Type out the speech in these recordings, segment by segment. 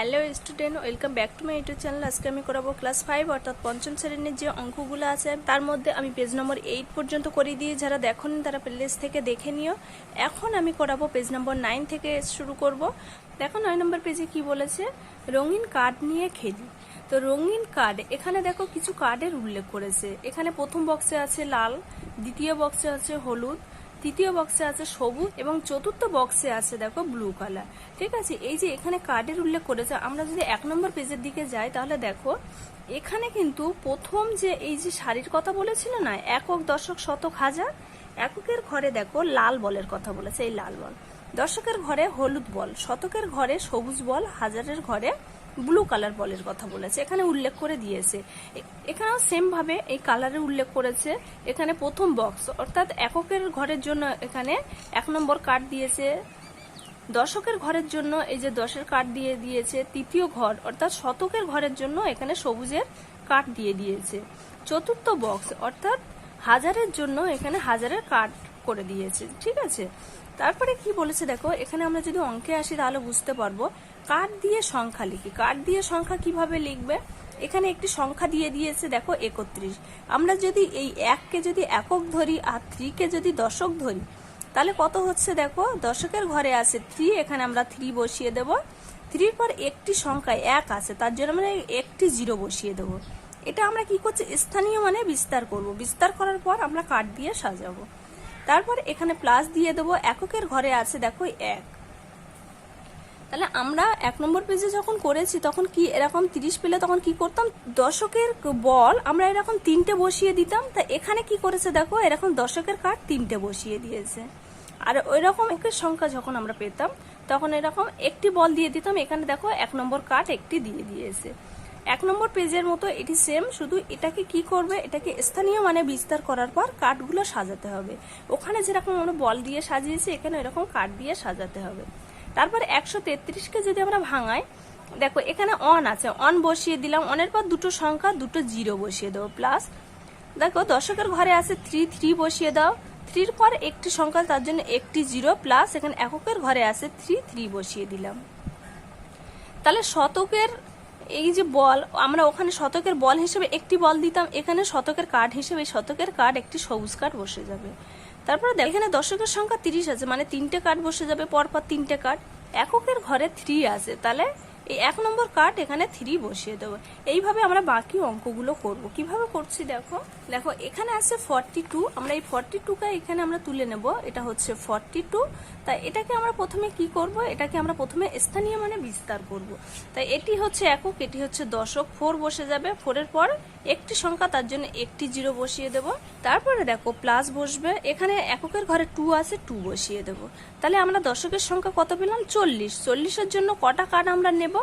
Hello student, welcome back to my YouTube channel. আজকে আমি করাবো ক্লাস 5 অর্থাৎ পঞ্চম শ্রেণীর যে অঙ্কগুলো আছে তার মধ্যে আমি পেজ নম্বর 8 পর্যন্ত করে দিয়ে, যারা দেখোনি তারা প্লেলিস্ট থেকে দেখে নিও। এখন আমি করাবো পেজ নম্বর 9 থেকে শুরু করব। দেখো 9 নম্বর পেজে কি বলেছে, রঙিন কার্ড নিয়ে খেলি। তো রঙিন কার্ড, এখানে দেখো কিছু কার্ডের উল্লেখ করেছে। এখানে প্রথম বক্সে আছে লাল, দ্বিতীয় বক্সে আছে হলুদ, তৃতীয় বক্সে আছে সবুজ এবং চতুর্থ বক্সে আছে দেখো ব্লু কালার। ঠিক আছে, এই যে এখানে কার্ডের উল্লেখ করেছে, আমরা যদি 1 নম্বর পেজের দিকে যাই তাহলে দেখো এখানে কিন্তু প্রথম যে এই যে সারির কথা বলেছিল না, একক, দশক, শতক, হাজার। এককের ঘরে দেখো লাল বলের কথা বলেছে, এই লাল বল। দশকের ঘরে হলুদ বল, শতকের ঘরে সবুজ বল, হাজারের ঘরে ব্লু কালার বলের কথা বলেছে, এখানে উল্লেখ করে দিয়েছে। এখানেও সেম ভাবে এই কালারের উল্লেখ করেছে। এখানে প্রথম বক্স অর্থাৎ এককের ঘরের জন্য এখানে 1 নম্বর কার্ড দিয়েছে। দশকের ঘরের জন্য এই যে 10-এর কার্ড দিয়ে দিয়েছে। তৃতীয় ঘর অর্থাৎ শতকের ঘরের জন্য এখানে সবুজের কার্ড দিয়ে দিয়েছে। চতুর্থ বক্স অর্থাৎ হাজারের জন্য এখানে হাজারের কার্ড করে দিয়েছে। ঠিক আছে, তারপরে কি বলেছে দেখো, এখানে আমরা যদি অঙ্কে আসি তাহলে বুঝতে পারবো। কার্ড দিয়ে সংখ্যা লিখি, কার্ড দিয়ে সংখ্যা কিভাবে লিখবে, এখানে একটি সংখ্যা দিয়ে দিয়েছে দেখো 31। আমরা যদি এই 1কে যদি একক ধরি আর 3কে যদি দশক ধরি তাহলে কত হচ্ছে দেখো, দশকের ঘরে আছে 3, এখানে আমরা 3 বসিয়ে দেব। 3 পর একটি সংখ্যা 1 আছে, তার জন্য আমরা একটি 0 বসিয়ে দেব। এটা আমরা কি করছি, স্থানীয় মানে বিস্তার করব। বিস্তার করার পর আমরা কার্ড দিয়ে সাজাবো। তারপর এখানে প্লাস দিয়ে দেবো। এককের ঘরে আছে দেখো 1। তাহলে আমরা 1 নম্বর পেজে যখন করেছি তখন কি এরকম 30 পেলে তখন কি করতাম, দশকের বল আমরা এরকম 3টে বসিয়ে দিতাম। তা এখানে কি করেছে দেখো, এরকম দশকের কার্ড 3টে বসিয়ে দিয়েছে। আর ওই রকম একের সংখ্যা যখন আমরা পেতাম তখন এরকম একটি বল দিয়ে দিতাম। এখানে দেখো 1 নম্বর কার্ড একটি দিয়ে দিয়েছে। 1 নম্বর পেজের মতো এটি সেম, শুধু এটাকে কি করবে, এটাকে স্থানীয় মানে বিস্তার করার পর কার্ডগুলো সাজাতে হবে। ওখানে যেরকম আমরা বল দিয়ে সাজিয়েছি এখানে এরকম কার্ড দিয়ে সাজাতে হবে। তারপর 133কে যদি আমরা ভাঙাই, দেখো এখানে অন আছে, অন বসিয়ে দিলাম। অনের পর দুটো সংখ্যা, দুটো 0 বসিয়ে দেবো। প্লাস দেখো দশকের ঘরে আছে 3 বসিয়ে দাও। 3 পর একটি সংখ্যা, তার জন্য একটি 0। প্লাস এখানে এককের ঘরে আছে 3 বসিয়ে দিলাম। তাহলে শতকের এই যে বল, আমরা ওখানে শতকের বল হিসেবে একটি বল দিতাম, এখানে শতকের কার্ড হিসেবে শতকের কার্ড একটি সবুজ কার্ড বসে যাবে। তারপরে দেখ এখানে দশকের সংখ্যা 30 আছে, মানে 3টে কার্ড বসে যাবে, পরপর 3টে কার্ড। এককের ঘরে 3 আছে, তাহলে এই 1 নম্বর কার্ড এখানে 3 বসিয়ে দেবো। এইভাবে আমরা বাকি অঙ্কগুলো করব। কিভাবে করছি দেখো, দেখো এখানে আছে 42। আমরা এই 42কে এখানে আমরা তুলে নেব, এটা হচ্ছে 42। তাই এটাকে আমরা প্রথমে কি করব, এটাকে আমরা প্রথমে স্থানীয় মানে বিস্তার করব। তাই এটি হচ্ছে একক, এটি হচ্ছে দশক, 4 বসে যাবে। 4-এর পর একটি সংখ্যা, তার জন্য একটি 0 বসিয়ে দেব। তারপরে দেখো প্লাস বসবে, এখানে এককের ঘরে 2 আছে, 2 বসিয়ে দেব। তাহলে আমরা দশকের সংখ্যা কত পেলাম, 40। 40-এর জন্য কটা কার্ড আমরা নেব,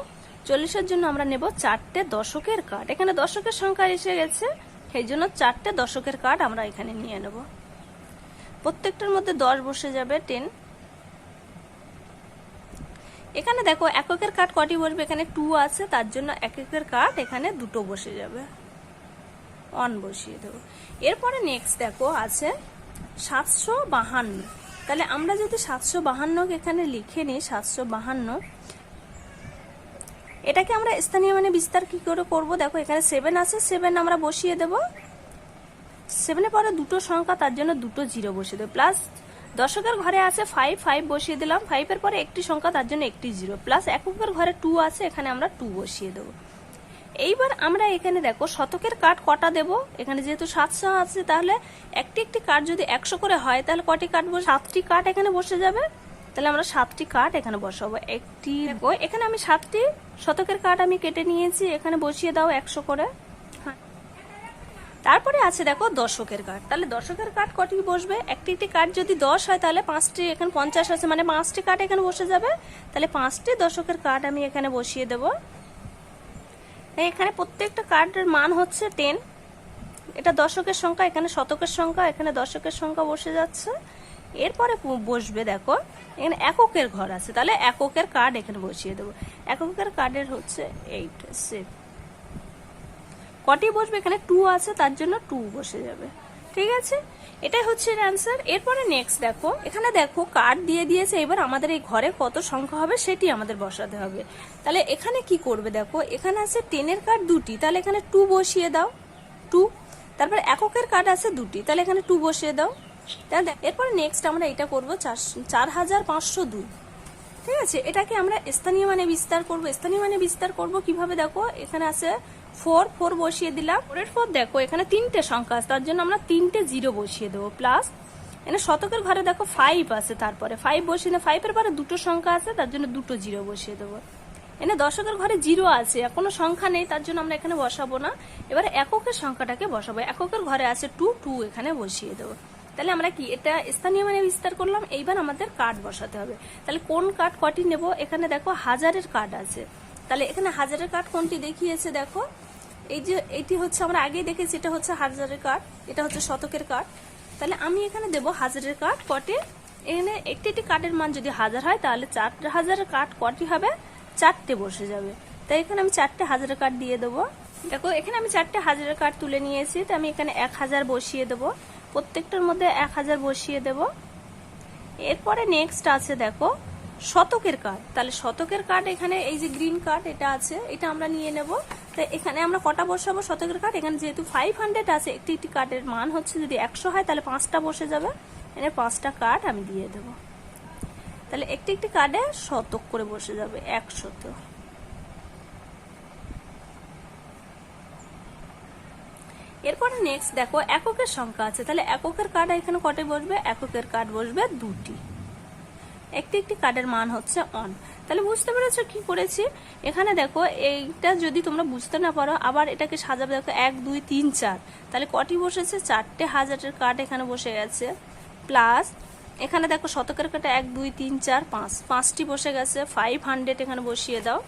40-এর জন্য আমরা নেব 4টে দশকের কার্ড। এখানে দশকের সংখ্যা এসে গেছে, সেই জন্য 4টে দশকের কার্ড আমরা এখানে নিয়ে নেব। প্রত্যেকটার মধ্যে 10 বসে যাবে, 10। এখানে দেখো এককের কার্ড কটি বসবে, এখানে 2 আছে, তার জন্য এককের কার্ড এখানে 2টো বসে যাবে, 1 বসিয়ে দেবো। এরপরে নেক্সট দেখো আছে 752। তাহলে আমরা যদি 752 এখানে লিখে নিই, 752 এটাকে আমরা স্থানীয় মানে বিস্তার কি করে করব, দেখো এখানে 7 আছে, 7 আমরা বসিয়ে দেব। 7-এর পরে দুটো সংখ্যা, তার জন্য দুটো 0 বসিয়ে দেবো। প্লাস দশকের ঘরে আছে 5 বসিয়ে দিলাম। 5-এর পরে একটি সংখ্যা, তার জন্য একটি 0। প্লাস এককের ঘরে 2 আছে, এখানে আমরা 2 বসিয়ে দেবো। এইবার আমরা এখানে দেখো শতকের কার্ড কটা দেব, এখানে যেহেতু 700 আছে তাহলে একটি একটি কার্ড যদি 100 করে হয় তাহলে কটি কার্ড বসে, 7টি কার্ড এখানে বসে যাবে। তাহলে আমরা 7টি কার্ড এখানে বসাবো। একটি দেখো এখানে আমি 7টি শতকের কার্ড আমি কেটে নিয়েছি, এখানে বসিয়ে দাও 100 করে। তারপরে আছে দেখো দশকের কার্ড। তাহলে দশকের কার্ড কটি বসবে, একটি একটি কার্ড যদি 10 হয় তাহলে 5টি, এখানে 50 আছে মানে 5টি কার্ড এখানে বসে যাবে। তাহলে 5টি দশকের কার্ড আমি এখানে বসিয়ে দেব। এখানে প্রত্যেকটা কার্ডের মান হচ্ছে 10। এটা দশকের সংখ্যা, এখানে শতকের সংখ্যা, এখানে দশকের সংখ্যা বসে যাচ্ছে। এরপরে বসবে দেখো এখানে এককের ঘর আছে, তাহলে এককের কার্ড এখানে বসিয়ে দেবো। এককের কার্ডের হচ্ছে 8 কটি বসবে, এখানে 2 আছে, তার জন্য 2 বসে যাবে। ঠিক আছে, এটাই হচ্ছে এর অ্যান্সার। এরপরে নেক্সট দেখো, এখানে দেখো কার্ড দিয়ে দিয়েছে, এবার আমাদের এই ঘরে কত সংখ্যা হবে সেটি আমাদের বসাতে হবে। তাহলে এখানে কি করবে দেখো, এখানে আছে 10-এর কার্ড দুটি, তাহলে এখানে 2 বসিয়ে দাও 2। তারপর এককের কার্ড আছে দুটি, তাহলে এখানে 2 বসিয়ে দাও। তাহলে এরপরে নেক্সট আমরা এটা করব 4502। ঠিক আছে, এটাকে আমরা স্থানীয় মানে বিস্তার করব। স্থানীয় মানে বিস্তার করব কিভাবে দেখো, এখানে আছে 4 বসিয়ে দিলাম। 4-এর পর দেখো এখানে 3টে সংখ্যা আছে, তার জন্য আমরা 3টে 0 বসিয়ে দেবো। প্লাস এখানে শতকের ঘরে দেখো 5 আছে, তারপরে 5 বসিয়ে 5-এর পরে 2টো সংখ্যা আছে, তার জন্য 2টো 0 বসিয়ে দেবো। এখানে দশকের ঘরে 0 আছে, কোনো সংখ্যা নেই, তার জন্য আমরা এখানে বসাবো না। এবারে এককের সংখ্যাটাকে বসাবো। এককের ঘরে আছে 2 এখানে বসিয়ে দেবো। তাহলে আমরা কি এটা স্থানীয় মানে বিস্তার করলাম। এইবার আমাদের কার্ড বসাতে হবে। তাহলে কোন কার্ড কটি নেব, এখানে দেখো 1000-এর কার্ড আছে, তাহলে এখানে 1000-এর কার্ড কোনটি দেখিয়েছে দেখো, এই যে এইটি হচ্ছে আমরা আগেই দেখেছি, এটা হচ্ছে 1000-এর কার্ড, এটা হচ্ছে শতকের কার্ড। তাহলে আমি এখানে দেবো 1000-এর কার্ড কটি। এখানে একটি কার্ডের মান যদি 1000 হয়, তাহলে 4000-এর কার্ড কটি হবে, 4টে বসে যাবে। তাই এখানে আমি 4টে 1000-এর কার্ড দিয়ে দেবো। দেখো এখানে আমি 4টে 1000-এর কার্ড তুলে নিয়েছি, তো আমি এখানে 1000 বসিয়ে দেবো, প্রত্যেকটার মধ্যে 1000 বসিয়ে দেব। এরপরে নেক্সট আছে দেখো শতকের কার্ড। তাহলে শতকের কার্ড এখানে এই যে গ্রিন কার্ড এটা আছে, এটা আমরা নিয়ে নেব। তো এখানে আমরা কটা বসাবো শতকের কার্ড, এখানে যেহেতু 500 আছে, একটি কার্ডের মান হচ্ছে যদি 100 হয়, তাহলে 5টা বসে যাবে। এখানে 5টা কার্ড আমি দিয়ে দেব। তাহলে একটি কার্ডে শতক করে বসে যাবে, 100। এরপরে নেক্সট দেখো এককের সংখ্যা আছে, তাহলে এককের কার্ড এখানে কটে বসবে, এককের কার্ড বসবে 2টি। একটি কার্ডের মান হচ্ছে 1। তাহলে বুঝতে পেরেছো কি করেছি। এখানে দেখো এইটা যদি তোমরা বুঝতে না পারো, আবার এটাকে সাজাবে। দেখো 1 2 3 4, তাহলে কটি বসেছে, 4টে 1000-এর কার্ড এখানে বসে গেছে। প্লাস এখানে দেখো শতকের কার্ড 1 2 3 4 5, 5টি বসে গেছে। 500 এখানে বসিয়ে দাও।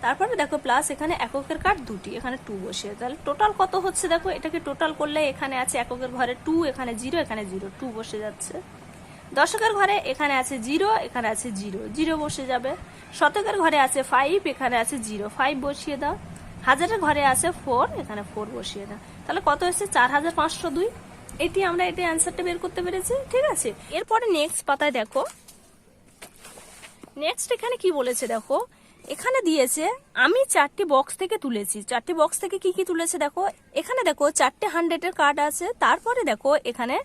তারপরে দেখো প্লাস এখানে এককের কার্ড 2টি, এখানে 2 বসিয়ে। তাহলে টোটাল কত হচ্ছে দেখো, এটাকে টোটাল করলে এখানে আছে এককের ঘরে 2, এখানে 0, এখানে 0, 2 বসে যাচ্ছে। দশকের ঘরে এখানে আছে 0, এখানে আছে 0, 0 বসে যাবে। শতকের ঘরে আছে 5, এখানে আছে 0, 5 বসিয়ে দাও। হাজারের ঘরে আছে 4, এখানে 4 বসিয়ে দাও। তাহলে কত হচ্ছে, 4502। এটি আমরা এটি অ্যান্সারটা বের করতে পেরেছি। ঠিক আছে, এরপরে নেক্সট পাতায় দেখো, নেক্সট এখানে কি বলেছে দেখো, এখানে দিয়েছে আমি 4টি বক্স থেকে তুলেছি। 4টি বক্স থেকে কি কি তুলেছে দেখো, এখানে দেখো 4টে 100-এর কার্ড আছে। তারপরে দেখো এখানে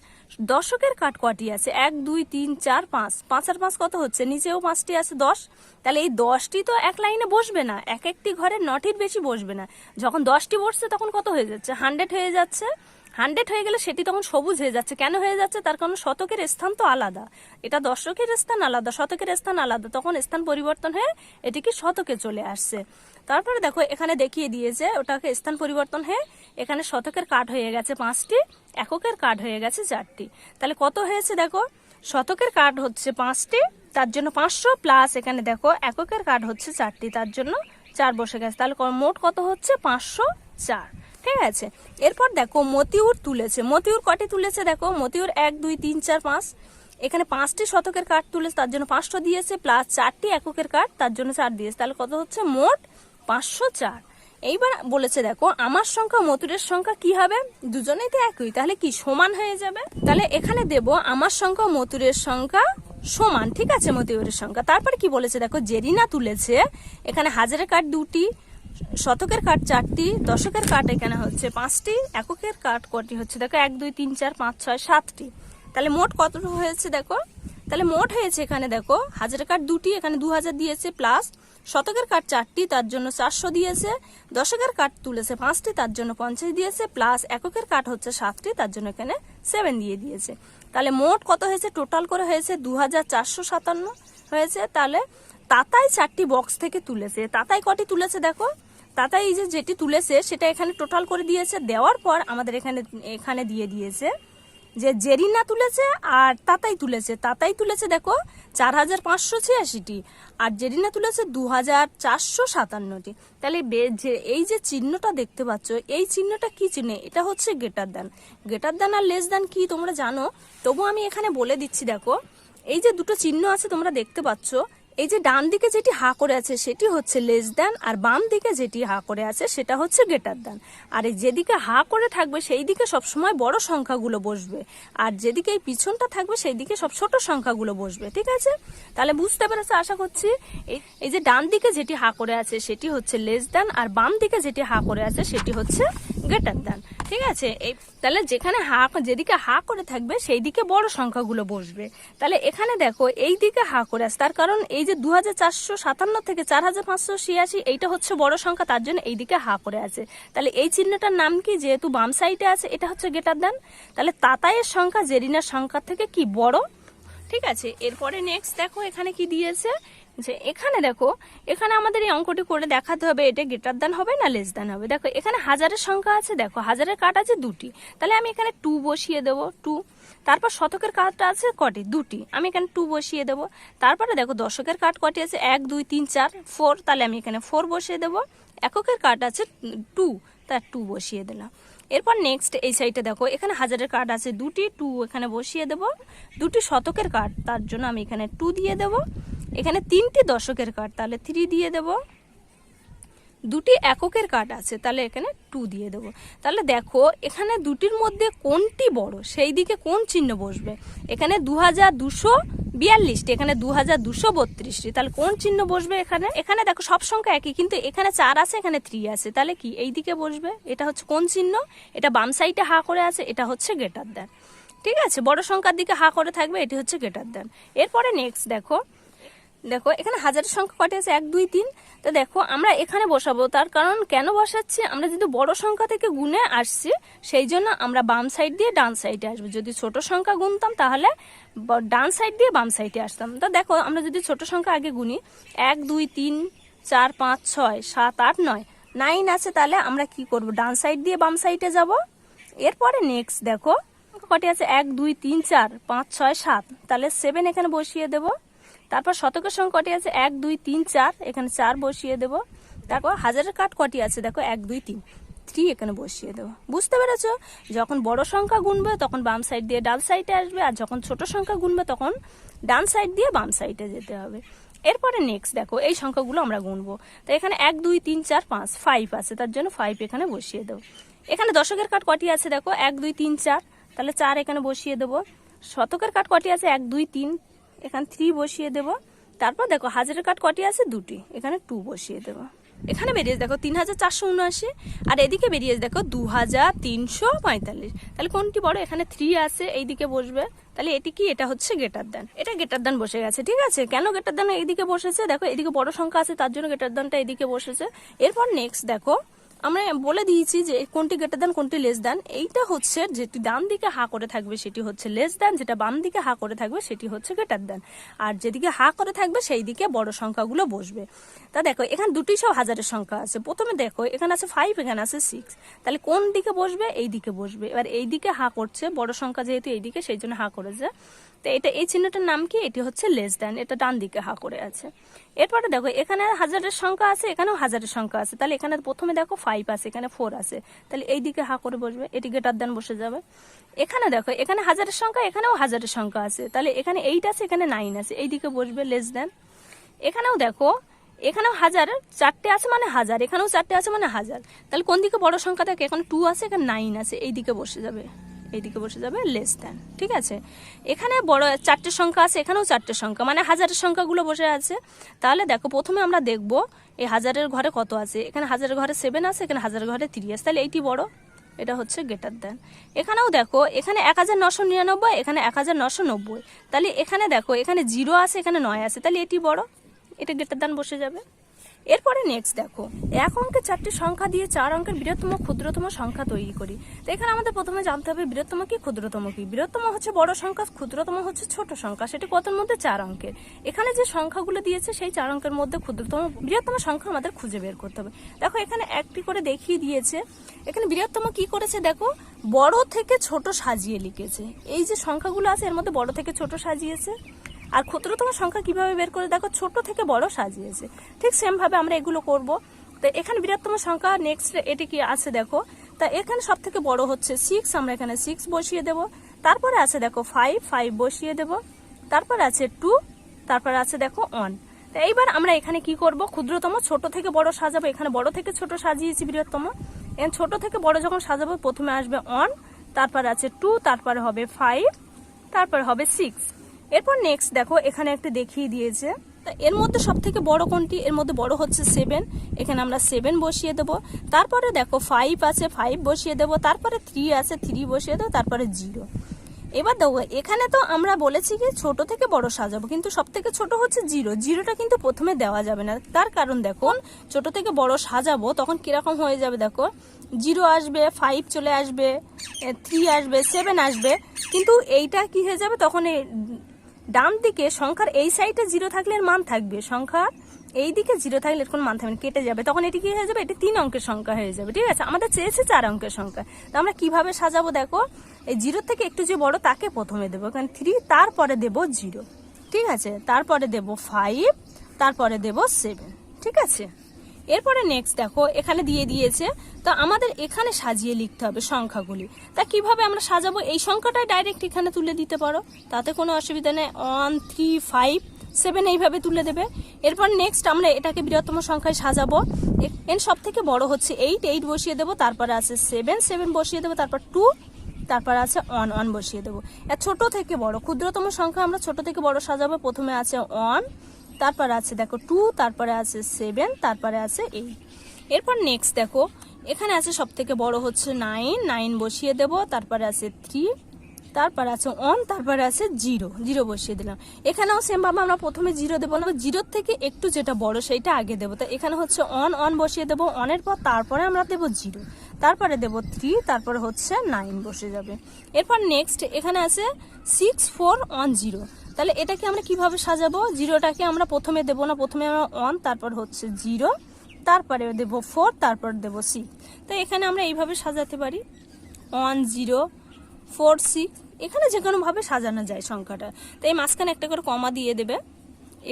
দশকের কার্ড কটি আছে, 1 2 3 4 5, 5 আর 5 কত হচ্ছে, নিচেও 5টি আছে 10। তাহলে এই 10টি তো এক লাইনে বসবে না, একটি ঘরে 9টির বেশি বসবে না। যখন 10টি বসছে তখন কত হয়ে যাচ্ছে, 100 হয়ে যাচ্ছে। 100 হয়ে গেলে সেটি তখন সবুজ হয়ে যাচ্ছে। কেন হয়ে যাচ্ছে, তার কারণ শতকের স্থান তো আলাদা, এটা দশকের স্থান আলাদা, শতকের স্থান আলাদা, তখন স্থান পরিবর্তন হয়ে এটি কি শতকে চলে আসছে। তারপরে দেখো এখানে দেখিয়ে দিয়েছে ওটাকে স্থান পরিবর্তন হয়ে এখানে শতকের কার্ড হয়ে গেছে 5টি, এককের কার্ড হয়ে গেছে 4টি। তাহলে কত হয়েছে দেখো, শতকের কার্ড হচ্ছে 5টি, তার জন্য 500, প্লাস এখানে দেখো এককের কার্ড হচ্ছে 4টি, তার জন্য 4 বসে গেছে। তাহলে মোট কত হচ্ছে, 504। ঠিক আছে, এরপর দেখো মতিউর তুলেছে। মতিউর কটি তুলেছে দেখো, মতিউর 1 2 3 4 5, এখানে 5টি শতকের কার্ড তুলেছে, তার জন্য 500 দিয়েছে, প্লাস 4টি এককের কার্ড, তার জন্য 4 দিয়েছে। তাহলে কত হচ্ছে, মোট 504। এইবার বলেছে দেখো আমার সংখ্যা মতিউরের সংখ্যা কি হবে, দুজনেই তো একই, তাহলে কি সমান হয়ে যাবে। তাহলে এখানে দেব আমার সংখ্যা মতিউরের সংখ্যা সমান। ঠিক আছে, মতিউরের সংখ্যা। তারপরে কি বলেছে দেখো, জেরিনা তুলেছে এখানে 1000-এর কার্ড 2টি, শতকের কার্ড 4টি, দশকের কার্ড এখানে হচ্ছে 5টি, এককের কার্ড কটি হচ্ছে দেখো 1 2 3 4 5 6 7টি। তাহলে মোট কত হয়েছে দেখো, তাহলে মোট হয়েছে এখানে দেখো 1000-এর কার্ড 2টি, এখানে 2000 দিয়েছে, প্লাস শতকের কার্ড 4টি, তার জন্য 400 দিয়েছে, দশকের কার্ড তুলেছে 5টি, তার জন্য 50 দিয়েছে, প্লাস এককের কার্ড হচ্ছে 7টি, তার জন্য এখানে 7 দিয়ে দিয়েছে। তাহলে মোট কত হয়েছে, টোটাল করে হয়েছে 2457 হয়েছে। তাহলে তাতাই 4টি বক্স থেকে তুলেছে। তাতাই কটি তুলেছে দেখো, তাতাই এই যে যেটি তুলেছে সেটা এখানে টোটাল করে দিয়েছে। দেওয়ার পর আমাদের এখানে দিয়ে দিয়েছে যে জেরিনা তুলেছে আর তাতাই তুলেছে। তাতাই তুলেছে দেখো 4586টি, আর জেরিনা তুলেছে 2457টি। তাহলে এই যে চিহ্নটা দেখতে পাচ্ছ, এই চিহ্নটা কি চিহ্ন, এটা হচ্ছে গ্রেটার দ্যান। গ্রেটার দ্যান আর লেস দ্যান কি তোমরা জানো, তবু আমি এখানে বলে দিচ্ছি। দেখো এই যে দুটো চিহ্ন আছে তোমরা দেখতে পাচ্ছ, এই যে ডান দিকে যেটি হা করে আছে সেটি হচ্ছে লেস দ্যান, আর বাম দিকে যেটি হা করে আছে সেটা হচ্ছে গ্রেটার দ্যান। আর এই যেদিকে হা করে থাকবে সেই দিকে সবসময় বড় সংখ্যাগুলো বসবে, আর যেদিকে এই পিছনটা থাকবে সেই দিকে সব ছোট সংখ্যাগুলো বসবে। ঠিক আছে, তাহলে বুঝতে পেরেছো আশা করছি। এই যে ডান দিকে যেটি হা করে আছে সেটি হচ্ছে লেস দ্যান, আর বাম দিকে যেটি হা করে আছে সেটি হচ্ছে গ্রেটার দ্যান। ঠিক আছে, এই তাহলে যেখানে যেদিকে হা করে থাকবে সেই দিকে বড় সংখ্যাগুলো বসবে। তাহলে এখানে দেখো এই দিকে হা করে আছে, তার কারণ এই যে 2457 থেকে 4586 এইটা হচ্ছে বড় সংখ্যা, তার জন্য এই দিকে হা করে আছে। তাহলে এই চিহ্নটার নাম কি, যেহেতু বাম সাইডে আছে এটা হচ্ছে গ্রেটার দ্যান, তাহলে তাতায়ের সংখ্যা জেরিনার সংখ্যা থেকে কি বড়। ঠিক আছে, এরপরে নেক্সট দেখো এখানে কি দিয়েছে, যে এখানে দেখো এখানে আমাদের এই অঙ্কটি করে দেখাতে হবে এটা গ্রেটার দ্যান হবে না লেস দ্যান হবে। দেখো এখানে হাজারের সংখ্যা আছে, দেখো হাজারের কাঠ আছে দুটি, তাহলে আমি এখানে 2 বসিয়ে দেবো 2। তারপর শতকের কাঠটা আছে কটি, দুটি, আমি এখানে 2 বসিয়ে দেবো। তারপরে দেখো দশকের কাঠ কটি আছে, 1 2 3 4 4, তাহলে আমি এখানে 4 বসিয়ে দেবো। এককের কাঠ আছে 2, তার 2 বসিয়ে দিলাম। এরপর নেক্সট এই সাইডে দেখো এখানে হাজারের কাঠ আছে দুটি, 2 এখানে বসিয়ে দেবো। দুটি শতকের কাঠ, তার জন্য আমি এখানে 2 দিয়ে দেবো। এখানে 3টি দশকের কাঠ, তাহলে 3 দিয়ে দেব। দুটি এককের কাঠ আছে, তাহলে এখানে 2 দিয়ে দেবো। তাহলে দেখো এখানে দুটির মধ্যে কোনটি বড় সেই দিকে কোন চিহ্ন বসবে। এখানে 2242, এখানে 2232, তাহলে কোন চিহ্ন বসবে এখানে। এখানে দেখো সব সংখ্যা একই, কিন্তু এখানে 4 আছে এখানে 3 আছে, তাহলে কি এই দিকে বসবে। এটা হচ্ছে কোন চিহ্ন, এটা বাম সাইডে হা করে আছে, এটা হচ্ছে গ্রেটার দ্যান। ঠিক আছে, বড় সংখ্যার দিকে হা করে থাকবে, এটি হচ্ছে গ্রেটার দ্যান। এরপরে নেক্সট দেখো এখানে হাজারের সংখ্যা কটি আছে, 1 2 3। তো দেখো আমরা এখানে বসাবো, তার কারণ কেন বসাচ্ছি, আমরা যদি বড় সংখ্যা থেকে গুনে আসছি সেই জন্য আমরা বাম সাইড দিয়ে ডান সাইডে আসবো। যদি ছোট সংখ্যা গুনতাম তাহলে ডান সাইড দিয়ে বাম সাইডে আসতাম। তো দেখো আমরা যদি ছোট সংখ্যা আগে গুনি, 1 2 3 4 5 6 7 8 9, 9 আছে, তাহলে আমরা কি করব, ডান সাইড দিয়ে বাম সাইডে যাব। এরপরে নেক্সট দেখো কটি আছে, 1 2 3 4 5 6 7, তাহলে 7 এখানে বসিয়ে দেবো। তারপর শতকের সংখ্যা কটি আছে, 1 2 3 4, এখানে 4 বসিয়ে দেবো। তারপর হাজারের কাঠ কটি আছে, দেখো 1 2 3, 3 এখানে বসিয়ে দেবো। বুঝতে পেরেছো, যখন বড় সংখ্যা গুনবে তখন বাম সাইড দিয়ে ডান সাইডে আসবে, আর যখন ছোট সংখ্যা গুনবে তখন ডান সাইড দিয়ে বাম সাইডে যেতে হবে। এরপরে নেক্সট দেখো এই সংখ্যাগুলো আমরা গুনবো। তো এখানে 1 2 3 4 5, 5 আছে, তার জন্য 5 এখানে বসিয়ে দেবো। এখানে দশকের কাঠ কটি আছে, দেখো 1 2 3 4, তাহলে 4 এখানে বসিয়ে দেবো। শতকের কাঠ কটি আছে, 1 2 3, এখানে 3 বসিয়ে দেব। তারপর দেখো হাজারের কাঠ কটি আছে দুটি, এখানে 2 বসিয়ে দেব। এখানে বেরিয়েছে দেখো 3479, আর এদিকে বেরিয়েছে দেখো 2345। তাহলে কোনটি বড়, এখানে 3 আছে এইদিকে বসবে, তাহলে এটি কি, এটা হচ্ছে গ্রেটার দ্যান। এটা গ্রেটার দ্যান বসে গেছে। ঠিক আছে, কেন গ্রেটার দ্যান এইদিকে বসেছে, দেখো এদিকে বড় সংখ্যা আছে তার জন্য গ্রেটার দ্যানটা এদিকে বসেছে। এরপর নেক্সট দেখো আমরা বলে দিয়েছি যে কোনটি গ্রেটার দ্যান কোনটি লেস দ্যান। এইটা হচ্ছে যেটি ডান দিকে হা করে থাকবে সেটি হচ্ছে লেস দ্যান, যেটা বাম দিকে হা করে থাকবে সেটি হচ্ছে গ্রেটার দ্যান। আর যেদিকে হা করে থাকবে সেই দিকে বড় সংখ্যাগুলো বসবে। তা দেখো এখানে দুটি সব হাজারের সংখ্যা আছে। প্রথমে দেখো এখানে আছে 5, এখানে আছে 6, তাহলে কোন দিকে বসবে, এই দিকে বসবে। এবার এই দিকে হা করছে, বড় সংখ্যা যেহেতু এই দিকে সেই জন্য হা করেছে। তো এটা এই চিহ্নটার নাম কি, এটি হচ্ছে লেস দ্যান, এটা ডান দিকে হা করে আছে। এরপরে দেখো এখানে হাজারের সংখ্যা আছে, এখানেও হাজারের সংখ্যা আছে, তাহলে এখানে প্রথমে দেখো 5 আছে, এখানে 4 আছে, তাহলে এই দিকে হা করে বসবে, এটি গ্রেটার দ্যান বসে যাবে। এখানে দেখো এখানে হাজারের সংখ্যা, এখানেও হাজারের সংখ্যা আছে, তাহলে এখানে 8 আছে, এখানে 9 আছে, এই দিকে বসবে লেস দ্যান। এখানেও দেখো এখানেও হাজারের 4টে আছে মানে হাজার, এখানেও 4টে আছে মানে হাজার, তাহলে কোন দিকে বড় সংখ্যা থাকে, এখানে 2 আছে, এখানে 9 আছে, এই দিকে বসে যাবে, এইদিকে বসে যাবে লেস দ্যান। ঠিক আছে, এখানে বড় 4টে সংখ্যা আছে, এখানেও 4টে সংখ্যা মানে হাজারের সংখ্যাগুলো বসে আছে। তাহলে দেখো প্রথমে আমরা দেখব এই হাজারের ঘরে কত আছে, এখানে হাজারের ঘরে 7 আছে, এখানে হাজারের ঘরে 3 আছে, তাহলে এইটি বড়, এটা হচ্ছে গ্রেটার দ্যান। এখানেও দেখো এখানে 1999, এখানে 1990, তাহলে এখানে দেখো এখানে 0 আছে, এখানে 9 আছে, তাহলে এটি বড়, এটা গ্রেটার দ্যান বসে যাবে। এরপরে নেক্সট দেখো 1 অঙ্কের 4টি সংখ্যা দিয়ে 4 অঙ্কের বৃহত্তম ক্ষুদ্রতম সংখ্যা তৈরি করি। তো এখানে আমাদের প্রথমে জানতে হবে বৃহত্তম কি ক্ষুদ্রতম কি। বৃহত্তম হচ্ছে বড় সংখ্যা, ক্ষুদ্রতম হচ্ছে ছোট সংখ্যা, সেটি কতর মধ্যে 4 অঙ্কের। এখানে যে সংখ্যাগুলো দিয়েছে সেই 4 অঙ্কের মধ্যে ক্ষুদ্রতম বৃহত্তম সংখ্যা আমাদের খুঁজে বের করতে হবে। দেখো এখানে একটি করে দেখিয়ে দিয়েছে। এখানে বৃহত্তম কি করেছে, দেখো বড় থেকে ছোট সাজিয়ে লিখেছে। এই যে সংখ্যাগুলো আছে এর মধ্যে বড় থেকে ছোট সাজিয়েছে। আর ক্ষুদ্রতম সংখ্যা কিভাবে বের করে, দেখো ছোট থেকে বড় সাজিয়েছে। ঠিক সেম ভাবে আমরা এগুলো করব। তো এখানে বৃহত্তম সংখ্যা নেক্সট এটি কি আছে দেখো, তা এখানে সব থেকে বড় হচ্ছে 6, আমরা এখানে 6 বসিয়ে দেব। তারপরে আছে দেখো 5 বসিয়ে দেব। তারপর আছে 2, তারপর আছে দেখো 1। তো এইবার আমরা এখানে কি করব, ক্ষুদ্রতম ছোট থেকে বড় সাজাবো। এখানে বড় থেকে ছোট সাজিয়েছি বৃহত্তম। এখানে ছোট থেকে বড় যখন সাজাবো প্রথমে আসবে 1, তারপর আছে 2, তারপরে হবে 5, তারপরে হবে 6। এরপর নেক্সট দেখো এখানে একটা দেখিয়ে দিয়েছে, এর মধ্যে সব থেকে বড় কোনটি, এর মধ্যে বড় হচ্ছে 7। এখানে আমরা 7 বসিয়ে দেব। তারপরে দেখো 5 আছে, 5 বসিয়ে দেব। তারপরে 3 আছে, 3 বসিয়ে দেবো। তারপরে 0। এবার দেখো এখানে তো আমরা বলেছি কি ছোট থেকে বড় সাজাবো, কিন্তু সব থেকে ছোট হচ্ছে 0। 0টা কিন্তু প্রথমে দেওয়া যাবে না, তার কারণ দেখো ছোট থেকে বড় সাজাবো তখন কিরকম হয়ে যাবে, দেখো 0 আসবে, 5 চলে আসবে, 3 আসবে, 7 আসবে, কিন্তু এইটা কি হয়ে যাবে তখন ডান দিকে সংখ্যার এই সাইডে 0 থাকলে এর মান থাকবে, সংখ্যার এই দিকে 0 থাকলে এর কোনো মান থাকবে না, কেটে যাবে। তখন এটি কি হয়ে যাবে, এটি 3 অঙ্কের সংখ্যা হয়ে যাবে। ঠিক আছে, আমাদের চেয়েছে 4 অঙ্কের সংখ্যা। তো আমরা কিভাবে সাজাবো, দেখো এই 0 থেকে একটু যে বড় তাকে প্রথমে দেবো, কারণ 3, তারপরে দেবো 0। ঠিক আছে, তারপরে দেবো 5, তারপরে দেবো 7। ঠিক আছে, এরপরে নেক্সট দেখো এখানে দিয়ে দিয়েছে, তো আমাদের এখানে সাজিয়ে লিখতে হবে সংখ্যাগুলি। তা কিভাবে আমরা সাজাবো, এই সংখ্যাটাই ডাইরেক্ট এখানে তুলে দিতে পারো, তাতে কোনো অসুবিধা নেই। 1, 3, 5, 7 এইভাবে তুলে দেবে। এরপর নেক্সট আমরা এটাকে বৃহত্তম সংখ্যায় সাজাবো। এর সব থেকে বড় হচ্ছে 8, 8 বসিয়ে দেবো। তারপরে আছে 7, 7 বসিয়ে দেবো। তারপর 2, তারপর আছে 1, 1 বসিয়ে দেবো। এর ছোট থেকে বড় ক্ষুদ্রতম সংখ্যা আমরা ছোট থেকে বড় সাজাবো। প্রথমে আছে 1, তারপরে আছে দেখো 2, তারপরে আছে 7, তারপরে আছে 8। এরপর নেক্সট দেখো এখানে আছে সব থেকে বড় হচ্ছে 9, 9 বসিয়ে দেব। তারপরে আছে 3, তারপরে আছে 1, তারপরে আছে 0, 0 বসিয়ে দিলাম। এখানেও সেম ভাবে আমরা প্রথমে 0 দেবো না, 0 থেকে একটু যেটা বড় সেইটা আগে দেবো। তো এখানে হচ্ছে 1, 1 বসিয়ে দেবো। 1 এর পর তারপরে আমরা দেবো 0, তারপরে দেবো 3, তারপরে হচ্ছে 9 বসে যাবে। এরপর নেক্সট এখানে আছে 6, 4, 1, 0। তাহলে এটাকে আমরা কিভাবে সাজাবো, 0টাকে আমরা প্রথমে দেবো না, প্রথমে আমরা 1, তারপর হচ্ছে 0, তারপরে দেবো 4, তারপর দেবো 6। তো এখানে আমরা এইভাবে সাজাতে পারি 1, 0, 4, 6। এখানে যে কোনোভাবে সাজানো যায় সংখ্যাটা। তো এই মাঝখানে একটা করে কমা দিয়ে দেবে,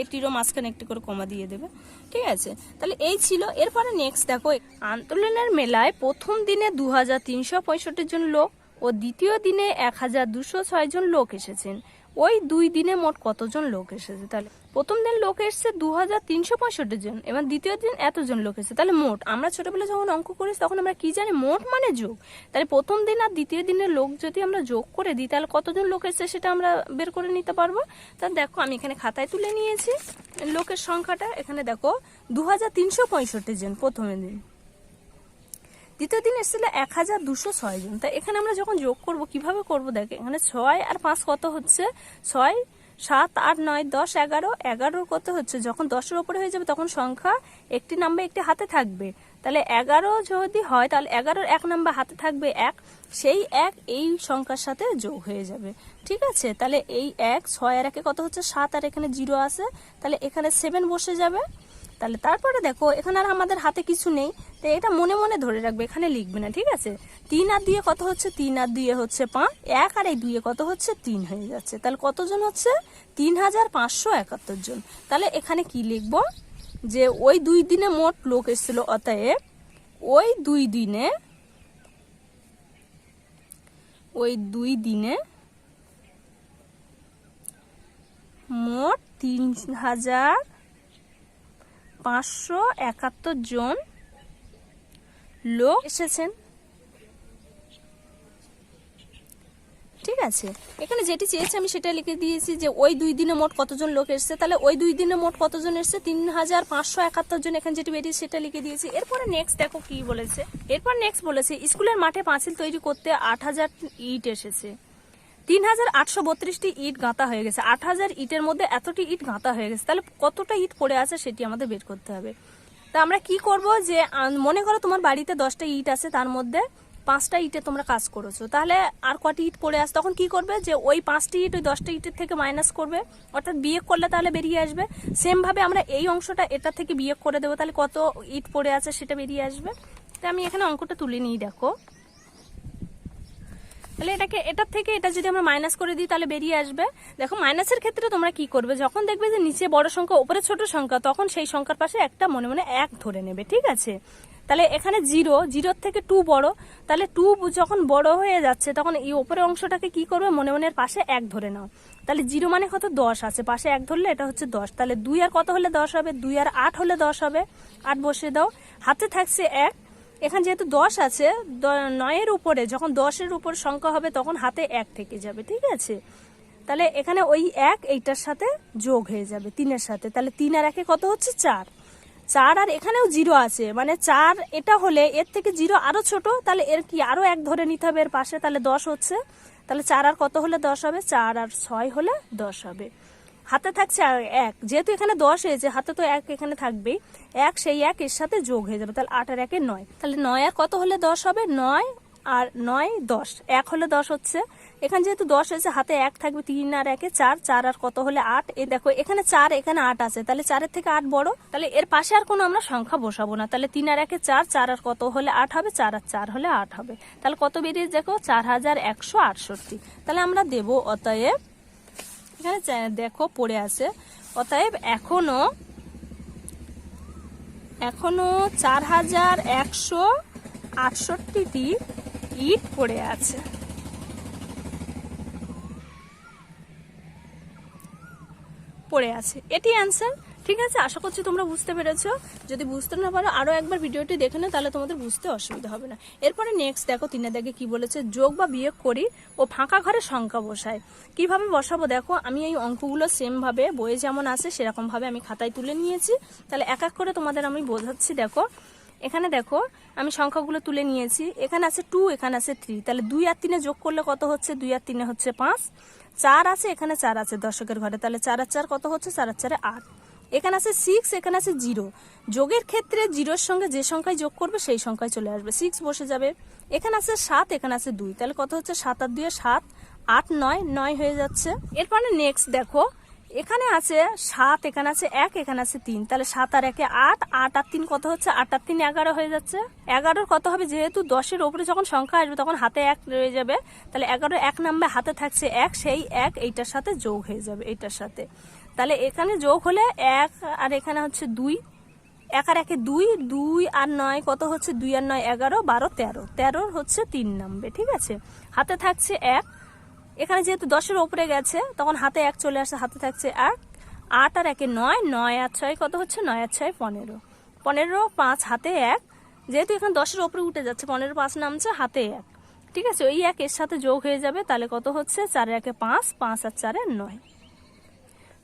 এটিরও মাঝখানে একটা করে কমা দিয়ে দেবে। ঠিক আছে, তাহলে এই ছিল। এরপরে নেক্সট দেখো আন্দোলনের মেলায় প্রথম দিনে 2365 জন লোক ও দ্বিতীয় দিনে 1206 জন লোক এসেছেন। ওই 2 দিনে মোট কতজন লোক এসেছে? তাহলে প্রথম দিন লোক এসেছে 2365 জন, এবং দ্বিতীয় দিন এতজন লোক এসেছে। তাহলে মোট, আমরা ছোটবেলায় যখন অঙ্ক করি তখন আমরা কি জানি, মোট মানে যোগ। তাহলে প্রথম দিন আর দ্বিতীয় দিনের লোক যদি আমরা যোগ করে দিই তাহলে কতজন লোক এসেছে সেটা আমরা বের করে নিতে পারবো। তাহলে দেখো আমি এখানে খাতায় তুলে নিয়েছি লোকের সংখ্যাটা। এখানে দেখো 2365 জন প্রথমে দিন, দ্বিতীয় দিন এসেছিল 1206 জন। তাই এখানে আমরা যখন যোগ করব কিভাবে করব, দেখে এখানে 6 আর 5 কত হচ্ছে, 6, 7, 8, 9, 10, 11, 11 কত হচ্ছে, যখন 10-এর উপরে হয়ে যাবে তখন সংখ্যা একটি নাম্বার একটি হাতে থাকবে। তাহলে 11 যদি হয় তাহলে 11-এর 1 নাম্বার হাতে থাকবে 1, সেই 1 এই সংখ্যার সাথে যোগ হয়ে যাবে। ঠিক আছে, তাহলে এই 1, 6 আর 1 কত হচ্ছে 7, আর এখানে 0 আছে, তাহলে এখানে 7 বসে যাবে। তাহলে তারপরে দেখো এখানে আর আমাদের হাতে কিছু নেই, তো এটা মনে মনে ধরে রাখবে, এখানে লিখবে না। ঠিক আছে, 3 আর 2 কত হচ্ছে, 3 আর 2 হচ্ছে 5, 1 আর এই 2 কত হচ্ছে 3 হয়ে যাচ্ছে। তাহলে কতজন হচ্ছে 3571 জন। তাহলে এখানে কি লিখবো, যে ওই 2 দিনে মোট লোক এসেছিল, অতএব ওই 2 দিনে মোট 3571 জন লোক এসেছেন। ঠিক আছে, এখানে যেটি চেয়েছে আমি সেটা লিখে দিয়েছি, যে ওই 2 দিনে মোট কতজন লোক এসেছে। তাহলে ওই 2 দিনে মোট কতজন এসেছে, 3571 জন। এখানে যেটি বেরিয়েছে সেটা লিখে দিয়েছি। এরপরে নেক্সট দেখো কি বলেছে, এরপর নেক্সট বলেছে স্কুলের মাঠে পাঁচিল তৈরি করতে 8000 ইট এসেছে, 3832টি ইট গাঁথা হয়ে গেছে। 8000 ইটের মধ্যে এতটি ইট গাঁথা হয়ে গেছে, তাহলে কতটা ইট পড়ে আছে সেটি আমাদের বের করতে হবে। তা আমরা কি করব, যে মনে করো তোমার বাড়িতে 10টা ইট আছে, তার মধ্যে 5টা ইটে তোমরা কাজ করেছো, তাহলে আর কটি ইট পড়ে আছে, তখন কি করবে, যে ওই 5টি ইট ওই 10টা ইটের থেকে মাইনাস করবে, অর্থাৎ বিয়োগ করলে তাহলে বেরিয়ে আসবে। সেম ভাবে আমরা এই অংশটা এটা থেকে বিয়োগ করে দেবো, তাহলে কত ইট পড়ে আছে সেটা বেরিয়ে আসবে। তো আমি এখানে অঙ্কটা তুলে নিই, দেখো তাহলে এটাকে এটার থেকে এটা যদি আমরা মাইনাস করে দিই তাহলে বেরিয়ে আসবে। দেখো মাইনাসের ক্ষেত্রে তোমরা কি করবে, যখন দেখবে যে নিচে বড় সংখ্যা উপরে ছোট সংখ্যা, তখন সেই সংখ্যার পাশে একটা মনে মনে 1 ধরে নেবে। ঠিক আছে, তাহলে এখানে 0, 0 থেকে 2 বড়, তাহলে 2 যখন বড় হয়ে যাচ্ছে তখন এই উপরের অংশটাকে কি করবে, মনে মনে পাশে 1 ধরে নাও। তাহলে 0 মানে কত, 10 আছে, পাশে 1 ধরলে এটা হচ্ছে 10। তাহলে 2 আর কত হলে 10 হবে, 2 আর 8 হলে 10 হবে, 8 বসিয়ে দাও। হাতে থাকছে 1, এখানে যেহেতু 10 আছে, 9 এর উপরে যখন 10-এর উপর সংখ্যা হবে তখন হাতে 1 থেকে যাবে, ঠিক আছে। তাহলে এখানে ওই 1 এইটার সাথে যোগ হয়ে যাবে 3-এর সাথে, তাহলে 3 আর 1 কত হচ্ছে 4। 4 আর এখানেও 0 আছে, মানে 4 এটা হলে এর থেকে 0 আরো ছোট, তাহলে এর কি আরো 1 ধরে নিতে হবে এর পাশে, তাহলে 10 হচ্ছে। তাহলে 4 আর কত হলে 10 হবে, 4 আর 6 হলে 10 হবে। হাতে থাকছে 1, যেহেতু এখানে 10 হয়েছে হাতে তো 1 এখানে থাকবেই, 1 সেই 1 এর সাথে যোগ হয়ে যাবে, তাহলে 8 আর 1 9। তাহলে 9 আর কত হলে 10 হবে, 9 আর 9 10, 1 হলে 10 হচ্ছে। এখানে যেহেতু 10 হয়েছে হাতে 1 থাকবে, 3 আর 1 4, 4 আর কত হলে 8। এই দেখো এখানে 4 এখানে 8 আছে, তাহলে 4 এর থেকে 8 বড়, তাহলে এর পাশে আর কোনো আমরা সংখ্যা বসাবো না। তাহলে 3 আর 1 4, 4 আর কত হলে 8 হবে, 4 আর 4 হলে 8 হবে। তাহলে কত বেরিয়ে দেখো 4168। তাহলে আমরা দেব অতএব, এখানে দেখো পড়ে আছে, অতএব এখনো 4168টি ইট পড়ে আছে। এটি অ্যান্সার, ঠিক আছে। আশা করছি তোমরা বুঝতে পেরেছো। যদি বুঝতে না পারো আরো একবার ভিডিওটি দেখে নাও, তাহলে তোমাদের বুঝতে অসুবিধা হবে না। এরপরে নেক্সট দেখো 3 দাগে কি বলেছে, যোগ বা বিয়োগ করি ও ফাঁকা ঘরে সংখ্যা বসায়। কিভাবে বসাবো দেখো, আমি এই অঙ্কগুলো সেম ভাবে বইয়ে যেমন আছে সেরকম ভাবে আমি খাতায় তুলে নিয়েছি। তাহলে এক এক করে তোমাদের আমি বোঝাচ্ছি। দেখো এখানে দেখো আমি সংখ্যাগুলো তুলে নিয়েছি, এখানে আছে 2, এখানে আছে 3, তাহলে 2 আর 3 যোগ করলে কত হচ্ছে, 2 আর 3 হচ্ছে 5, 4 আছে এখানে 4 আছে দশকের ঘরে, তাহলে 4 আর 4 কত হচ্ছে, 4 আর 4 8, এখানে আছে 6, এখানে আছে 0। যোগের ক্ষেত্রে 0-এর সঙ্গে যে সংখ্যায় যোগ করবে সেই সংখ্যায় চলে আসবে, 6 বসে যাবে। এখানে আছে 7, এখানে আছে 2, তাহলে কত হচ্ছে, 7 আর 2 7, 8 9 9 হয়ে যাচ্ছে। এরপরে নেক্সট দেখো এখানে আছে 7, এখানে আছে 1, এখানে আছে 3, তাহলে 7 আর 1 8, 8 আর 3 কত হচ্ছে, 8 আর 3 11 হয়ে যাচ্ছে। 11 কত হবে, যেহেতু 10-এর উপরে যখন সংখ্যা আসবে তখন হাতে 1 রয়ে যাবে, তাহলে 11 1 নামবে, হাতে থাকছে 1, সেই 1 এইটার সাথে যোগ হয়ে যাবে এইটার সাথে। তাহলে এখানে যোগ হলে 1 আর এখানে হচ্ছে 2, 1 আর 1 2, 2 আর 9 কত হচ্ছে, 2 আর 9 11 12 13, 13 হচ্ছে 3 নামবে, ঠিক আছে। হাতে থাকছে 1, এখানে যেহেতু 10-এর উপরে গেছে তখন হাতে 1 চলে আসে, হাতে থাকছে 1, 8 আর 1 9, 9 আর 6 কত হচ্ছে, 9 আর 6 15, 15 5 হাতে 1, যেহেতু এখানে 10-এর উপরে উঠে যাচ্ছে 15 5 নামছে, হাতে 1, ঠিক আছে। ওই 1 এর সাথে যোগ হয়ে যাবে, তাহলে কত হচ্ছে, 4 আর 1 5, 5 আর 4 9,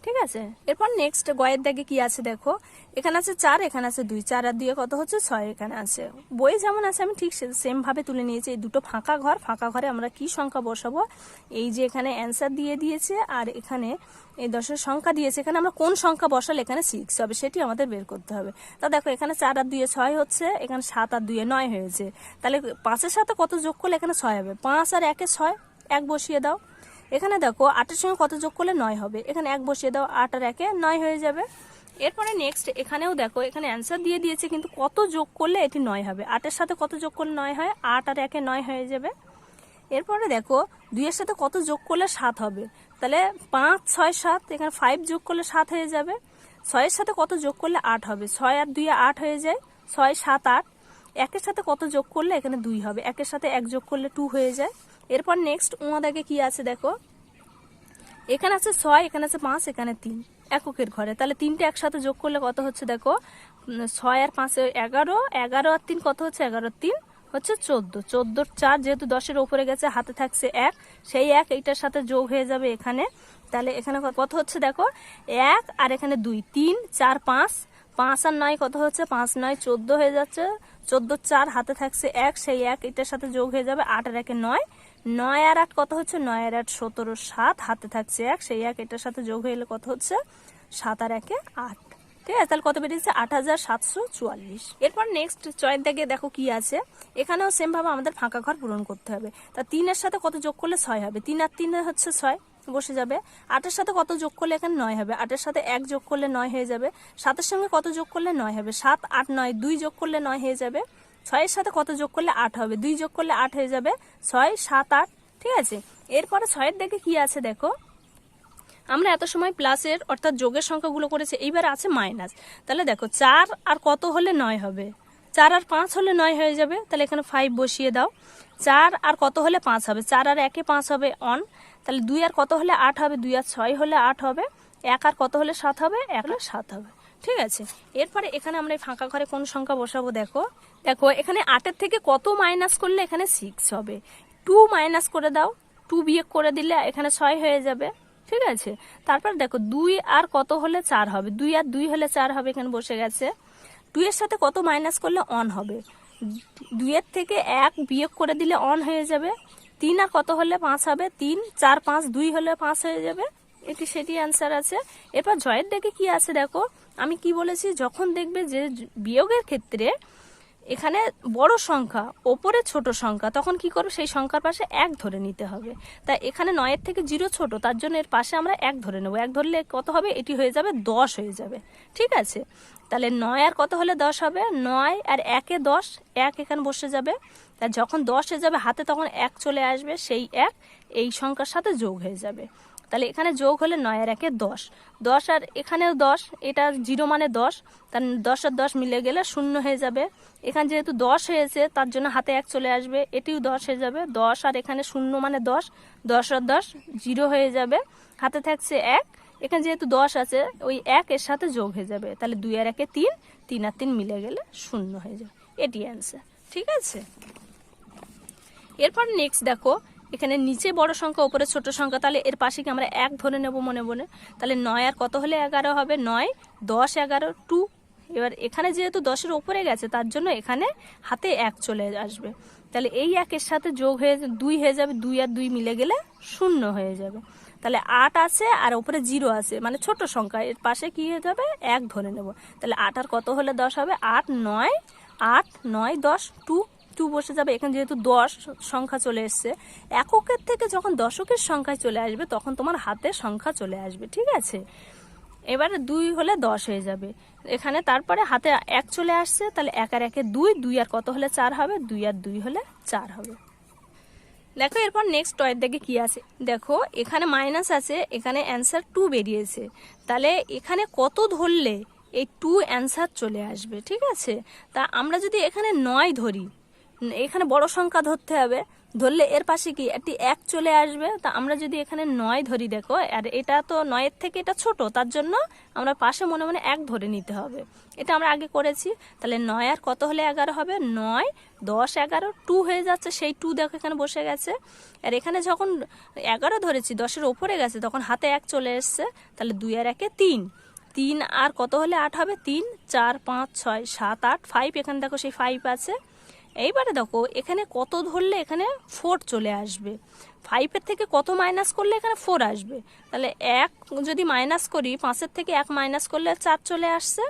ঠিক আছে। এরপর নেক্সট গয়ের দাগে কি আছে দেখো, এখানে আছে 4, এখানে আছে 2, 4 আর 2 কত হচ্ছে 6, এখানে আছে। বই যেমন আছে আমি ঠিক সেম ভাবে তুলে নিয়েছি। এই দুটো ফাঁকা ঘর, ফাঁকা ঘরে আমরা কি সংখ্যা বসাবো, এই যে এখানে অ্যান্সার দিয়ে দিয়েছে আর এখানে এই 10-এর সংখ্যা দিয়েছে, এখানে আমরা কোন সংখ্যা বসালে এখানে 6 হবে সেটি আমাদের বের করতে হবে। তা দেখো এখানে 4 আর 2 6 হচ্ছে, এখানে 7 আর 2 9 হয়েছে, তাহলে 5-এর সাথে কত যোগ করলে এখানে 6 হবে, 5 আর 1 6, 1 বসিয়ে দাও। এখানে দেখো 8-এর সঙ্গে কত যোগ করলে 9 হবে, এখানে 1 বসিয়ে দাও, 8 আর 1 9 হয়ে যাবে। এরপরে নেক্সট এখানেও দেখো এখানে অ্যান্সার দিয়ে দিয়েছে, কিন্তু কত যোগ করলে এটি 9 হবে, 8-এর সাথে কত যোগ করলে 9 হয়, 8 আর 1 9 হয়ে যাবে। এরপরে দেখো 2-এর সাথে কত যোগ করলে 7 হবে, তাহলে 5 6 7, এখানে 5 যোগ করলে 7 হয়ে যাবে। 6-এর সাথে কত যোগ করলে 8 হবে, 6 আর 2 8 হয়ে যায়, 6 7 8। 1-এর সাথে কত যোগ করলে এখানে 2 হবে, 1-এর সাথে 1 যোগ করলে 2 হয়ে যায়। এরপর নেক্সট দাগে কি আছে দেখো, এখানে আছে 6, এখানে আছে 5, এখানে 3 এককের ঘরে, তাহলে 3টে একসাথে যোগ করলে কত হচ্ছে দেখো, 6 আর 5 11, 11 আর 3 কত হচ্ছে, 11 3 হচ্ছে 14, 14 4 যেহেতু 10-এর উপরে গেছে হাতে থাকছে 1, সেই 1 এইটার সাথে যোগ হয়ে যাবে এখানে। তাহলে এখানে কত হচ্ছে দেখো, 1 আর এখানে 2 3 4 5, 5 আর 9 কত হচ্ছে, 5 9 14 হয়ে যাচ্ছে, 14 4 হাতে থাকছে 1, সেই 1 এটার সাথে যোগ হয়ে যাবে, 8 আর 1 9, 9 আর 8 কত হচ্ছে, 9 আর 8 17 7, হাতে থাকছে 1, সেই 1 এটার সাথে যোগ হয়ে গেলে কত হচ্ছে, 7 আর 1 8, ঠিক আছে। তাহলে কত বেরিয়েছে, 8744। এরপর নেক্সট 6 দাগে দেখো কি আছে, এখানেও সেম ভাবে আমাদের ফাঁকা ঘর পূরণ করতে হবে। তা 3-এর সাথে কত যোগ করলে 6 হবে, 3 আর 3 হচ্ছে 6 বসে যাবে। 8-এর সাথে কত যোগ করলে এখানে 9 হবে, 8-এর সাথে 1 যোগ করলে 9 হয়ে যাবে। 7-এর সঙ্গে কত যোগ করলে 9 হবে, 7 8 9, 2 যোগ করলে 9 হয়ে যাবে। 6-এর সাথে কত যোগ করলে 8 হবে, 2 যোগ করলে 8 হয়ে যাবে, 6 7 8, ঠিক আছে। এরপরে 6-এর দিকে কি আছে দেখো, আমরা এত সময় প্লাসের অর্থাৎ যোগের সংখ্যাগুলো করেছি, এইবার আছে মাইনাস। তাহলে দেখো 4 আর কত হলে 9 হবে, 4 আর 5 হলে 9 হয়ে যাবে, তাহলে এখানে 5 বসিয়ে দাও। 4 আর কত হলে 5 হবে, 4 আর 1 5 হবে অন, তাহলে 2 আর কত হলে 8 হবে, 2 আর 6 হলে 8 হবে, 1 আর কত হলে 7 হবে, 1 হলে 7 হবে। ঠিক আছে, এরপরে এখানে আমরা এই ফাঁকা ঘরে কোন সংখ্যা বসাবো দেখো। দেখো এখানে 8 এর থেকে কত মাইনাস করলে এখানে 6 হবে, 2 মাইনাস করে দাও, 2 বিয়োগ করে দিলে এখানে 6 হয়ে যাবে। ঠিক আছে, তারপর দেখো 2 আর কত হলে 4 হবে, 2 আর 2 হলে 4 হবে, এখানে বসে গেছে। 2 এর সাথে কত মাইনাস করলে অন হবে, 2 এর থেকে 1 বিয়োগ করে দিলে অন হয়ে যাবে। 3 আর কত হলে 5 হবে, 3 4 5 2 হলে 5 হয়ে যাবে। এটি সেটি অ্যান্সার আছে। এরপর জয়ের দিকে কি আছে দেখো, আমি কি বলেছি, যখন দেখবে যে বিয়োগের ক্ষেত্রে এখানে বড় সংখ্যা ওপরে ছোট সংখ্যা, তখন কি করবে, সেই সংখ্যার পাশে 1 ধরে নিতে হবে। তাই এখানে 9 এর থেকে 0 ছোট, তার জন্য এর পাশে আমরা 1 ধরে নেব। 1 ধরলে কত হবে, এটি হয়ে যাবে 10 হয়ে যাবে। ঠিক আছে, তাহলে 9 আর কত হলে 10 হবে, 9 আর 1 এ 10, 1 এখানে বসে যাবে। তা যখন 10 হয়ে যাবে হাতে, তখন 1 চলে আসবে, সেই 1 এই সংখ্যার সাথে যোগ হয়ে যাবে। তাহলে এখানে যোগ হলে 9 আর 1 এ 10, 10 আর এখানেও 10, এটা 0 মানে 10, তার 10 আর 10 মিলে গেলে 0 হয়ে যাবে। এখানে যেহেতু 10 হয়েছে তার জন্য হাতে 1 চলে আসবে, এটিও 10 হয়ে যাবে। 10 আর এখানে 0 মানে 10, 10 আর 10 0 হয়ে যাবে, হাতে থাকছে 1। এখানে যেহেতু 10 আছে, ওই 1 এর সাথে যোগ হয়ে যাবে, তাহলে 2 আর 1 এ 3, 3 আর 3 মিলে গেলে 0 হয়ে যাবে। এটি অ্যান্সার। ঠিক আছে, এরপর নেক্সট দেখো, এখানে নিচে বড় সংখ্যা উপরে ছোট সংখ্যা, তাহলে এর পাশে কি আমরা 1 ধরে নেব মনে মনে। তাহলে 9 আর কত হলে 11 হবে, 9 10 11 2। এবার এখানে যেহেতু 10 এর উপরে গেছে তার জন্য এখানে হাতে 1 চলে আসবে, তাহলে এই 1 এর সাথে যোগ হয়ে 2 হয়ে যাবে, 2 আর 2 মিলে গেলে 0 হয়ে যাবে। তাহলে 8 আছে আর উপরে 0 আছে, মানে ছোট সংখ্যা, এর পাশে কি হয়ে যাবে, 1 ধরে নেব। তাহলে 8 আর কত হলে 10 হবে, 8 9 10 2 বসে যাবে। এখানে যেহেতু 10 সংখ্যা চলে এসছে, এককের থেকে যখন দশকের সংখ্যায় চলে আসবে তখন তোমার হাতে সংখ্যা চলে আসবে। ঠিক আছে, এবারে 2 হলে 10 হয়ে যাবে এখানে, তারপরে হাতে 1 চলে আসছে, তাহলে 1 আর 1 এ 2, 2 আর কত হলে 4 হবে, 2 আর 2 হলে 4 হবে। দেখো এরপর নেক্সট টয়ের দিকে কি আছে দেখো, এখানে মাইনাস আছে, এখানে অ্যান্সার 2 বেরিয়েছে, তাহলে এখানে কত ধরলে এই 2 অ্যান্সার চলে আসবে। ঠিক আছে, তা আমরা যদি এখানে 9 ধরি, এখানে বড় সংখ্যা ধরতে হবে, ধরলে এর পাশে কি একটি 1 চলে আসবে। তা আমরা যদি এখানে 9 ধরি, দেখো আর এটা তো 9 এর থেকে এটা ছোট, তার জন্য আমরা পাশে মনে মনে 1 ধরে নিতে হবে, এটা আমরা আগে করেছি। তাহলে 9 আর কত হলে 11 হবে, 9 10 11 2 হয়ে যাচ্ছে, সেই 2 দেখো এখানে বসে গেছে। আর এখানে যখন 11 ধরেছি 10 এর উপরে গেছে, তখন হাতে 1 চলে এসছে, তাহলে 2 আর 1 এ 3, 3 আর কত হলে 8 হবে, 3 4 5 6 7 8 5, এখানে দেখো সেই 5 আছে। এইবারে দেখো এখানে কত ধরলে এখানে 4 চলে আসবে, 5 এর থেকে কত মাইনাস করলে এখানে 4 আসবে। তাহলে 1 যদি মাইনাস করি, 5 এর থেকে 1 মাইনাস করলে 4 চলে আসছে,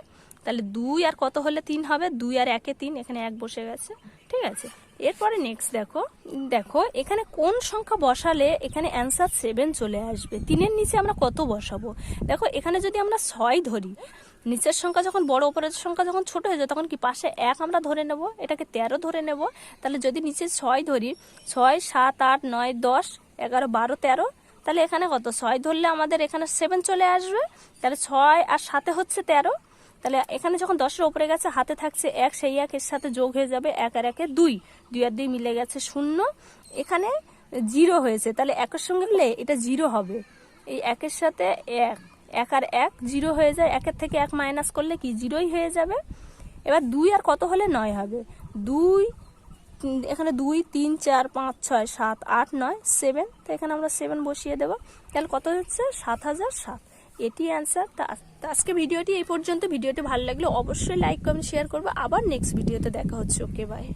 তাহলে 2 আর কত হলে 3 হবে, 2 আর 1 এ 3, এখানে 1 বসে গেছে। ঠিক আছে, এরপরে নেক্সট দেখো, দেখো এখানে কোন সংখ্যা বসালে এখানে অ্যান্সার 7 চলে আসবে। 3 এর নিচে আমরা কত বসাবো, দেখো এখানে যদি আমরা 6 ধরি, নিচের সংখ্যা যখন বড় উপরের সংখ্যা যখন ছোট হয়ে যায়, তখন কি পাশে 1 আমরা ধরে নেব, এটাকে 13 ধরে নেব। তাহলে যদি নিচে 6 ধরি, 6 7 8 9 10 11 12 13, তাহলে এখানে কত 6 ধরলে আমাদের এখানে 7 চলে আসবে। তাহলে 6 আর 7 হচ্ছে 13, তাহলে এখানে যখন 10 এর উপরে গেছে হাতে থাকছে 1, সেই 1 এর সাথে যোগ হয়ে যাবে, 1 আর 1 এ 2, 2 আর 2 মিলে গেছে 0, এখানে 0 হয়েছে, তাহলে 1 এর সঙ্গে মিলে এটা 0 হবে, এই 1 এর সাথে 1, 1 আর 1 0 হয়ে যায়, 1 এর থেকে 1 মাইনাস করলে কি 0ই হয়ে যাবে। এবার 2 আর কত হলে 9 হবে, 2 এখানে 2 3 4 5 6 7 8 9 7, তো এখানে আমরা 7 বসিয়ে দেবো, তাহলে কত হচ্ছে 7007। এটি অ্যান্সার। আজকে ভিডিওটি এই পর্যন্ত। ভিডিওটি ভালো লাগলে অবশ্যই লাইক কমেন্ট শেয়ার করবো। আবার নেক্সট ভিডিওতে দেখা হচ্ছে। ওকে, বাই।